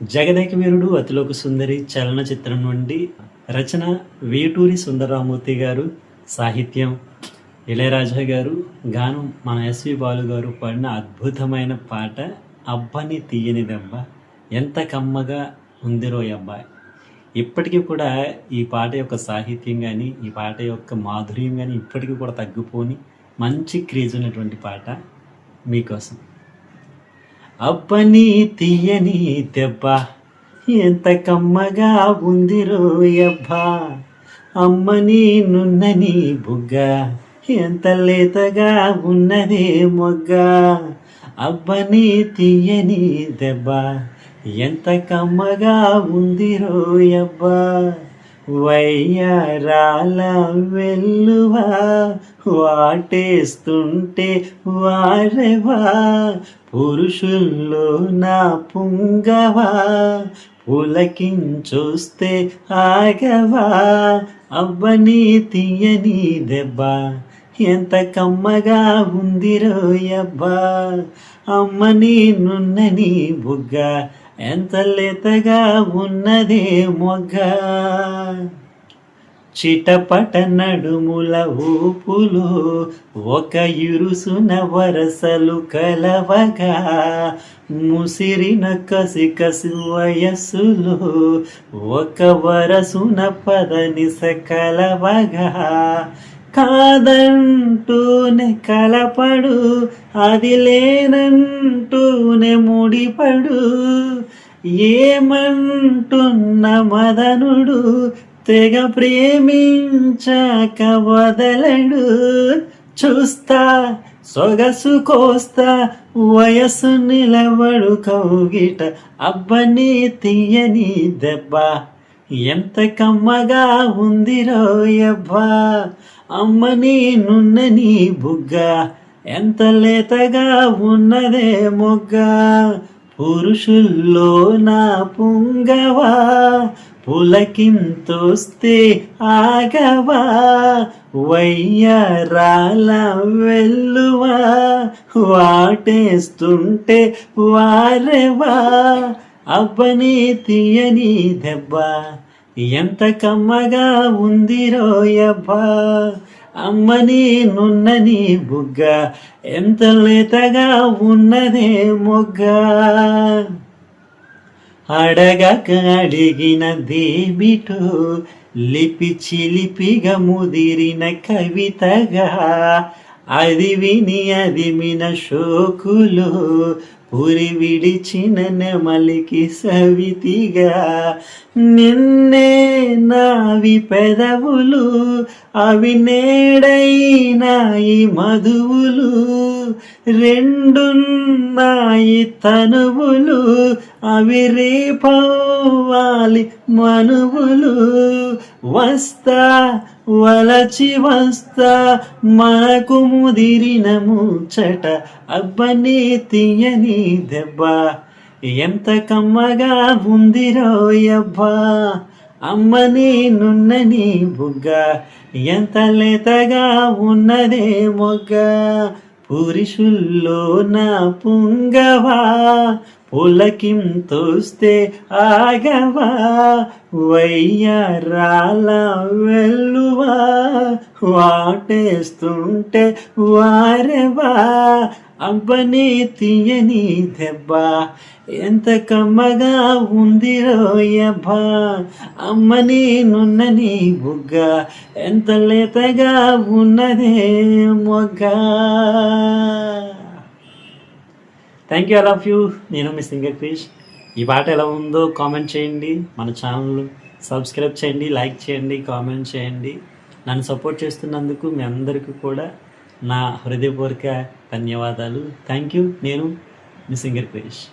జగదేక వీరుడు అతిలోక సుందరి చలనచిత్రం నుండి రచన వేటూరి సుందరరామూర్తి గారు, సాహిత్యం ఇళయరాజా గారు, గానం మన ఎస్వి బాలు గారు పాడిన అద్భుతమైన పాట అబ్బని తీయని దెబ్బ. ఎంత కమ్మగా ఉందిరో అబ్బాయి. ఇప్పటికీ కూడా ఈ పాట యొక్క సాహిత్యం కానీ, ఈ పాట యొక్క మాధుర్యం కానీ ఇప్పటికీ కూడా తగ్గిపోని మంచి క్రేజ్ ఉన్నటువంటి పాట మీకోసం. అబ్బని తీయని దెబ్బ ఎంత కమ్మగా ఉంది రోయబ్బా, అమ్మని నున్నని బుగ్గ ఎంత లేతగా ఉన్నదే మొగ్గ. అబ్బని తీయని దెబ్బ ఎంత కమ్మగా ఉంది రోయబ్బా, వయ్యారాల వెల్లువా వాటేస్తుంటే వారెవా, పురుషుల్లో నా పుంగవా పులకించొస్తే ఆగవా. అవ్వని తీయని దెబ్బ ఎంత కమ్మగా ఉంది రోయబ్బా, అమ్మని నున్నని బుగ్గ ఎంత లేతగా ఉన్నదే మొగ్గ. చిటపట నడుముల ఊపులు ఒక ఇరుసున వరసలు కలవగా, ముసిరిన కసి కసి వయస్సులు ఒక వరసున పదనిస కలవగా. కాదంటూనే కలపడు, అది లేనంటూనే ముడిపడు, ఏమంటున్న మదనుడు తెగ ప్రేమించాక వదలడు. చూస్తా సొగసు కోస్తా వయసు నిలబడు కౌగిట, అబ్బని తీయని దెబ్బ ఎంత కమ్మగా ఉంది రోయబ్బా, అమ్మని నున్నని బుగ్గ ఎంత లేతగా ఉన్నదే మొగ్గ. పురుషుల్లో నా పుంగవా పులకింతొస్తే ఆగవా, వయ్యారాల వెల్లువా వాటేస్తుంటే వారెవా. అబ్బని తీయని దెబ్బ ఎంత కమ్మగా ఉంది రోయబ్బా, అమ్మని నున్నని బుగ్గ ఎంత లేతగా ఉన్నదే మొగ్గ. అడగక అడిగినదేమిటో లిపి చిలిపిగా ముదిరిన కవితగా, అది విని అది మిన షోకులు ఉరి విడిచిన నెమలికి సవితిగా. నిన్నే నావి పెదవులు అవి నేడైనాయి మధువులు, రెండున్నాయి తనువులు అవి రేపవ్వాలి మనువులు. వస్తా వలచి వస్తా మనకు ముదిరిన ముచ్చట, అబ్బని తీయని దెబ్బ ఎంత కమ్మగా ఉంది రోయబ్బా, అమ్మని నున్నని బుగ్గ ఎంత లేతగా ఉన్నదే మొగ్గ. పురుషుల్లో నా పుంగవా పులకింతొస్తే ఆగవా, వయ్యారాల వెల్లువా వాటేస్తుంటే వారెవా. అబ్బని తీయని దెబ్బ ఎంత కమ్మగా ఉంది రోయబ్బా, అమ్మని నున్నని బుగ్గ ఎంత లేతగా ఉన్నదే మొగ్గ. Thank you all of you. నేను మీ సింగర్ క్రిష్. ఈ పాట ఎలా ఉందో కామెంట్ చేయండి, మన ఛానల్ సబ్స్క్రైబ్ చేయండి, లైక్ చేయండి, కామెంట్ చేయండి. నన్ను సపోర్ట్ చేస్తున్నందుకు మీ అందరికీ కూడా నా హృదయపూర్వక ధన్యవాదాలు. Thank you. నేను మీ సింగర్ క్రిష్.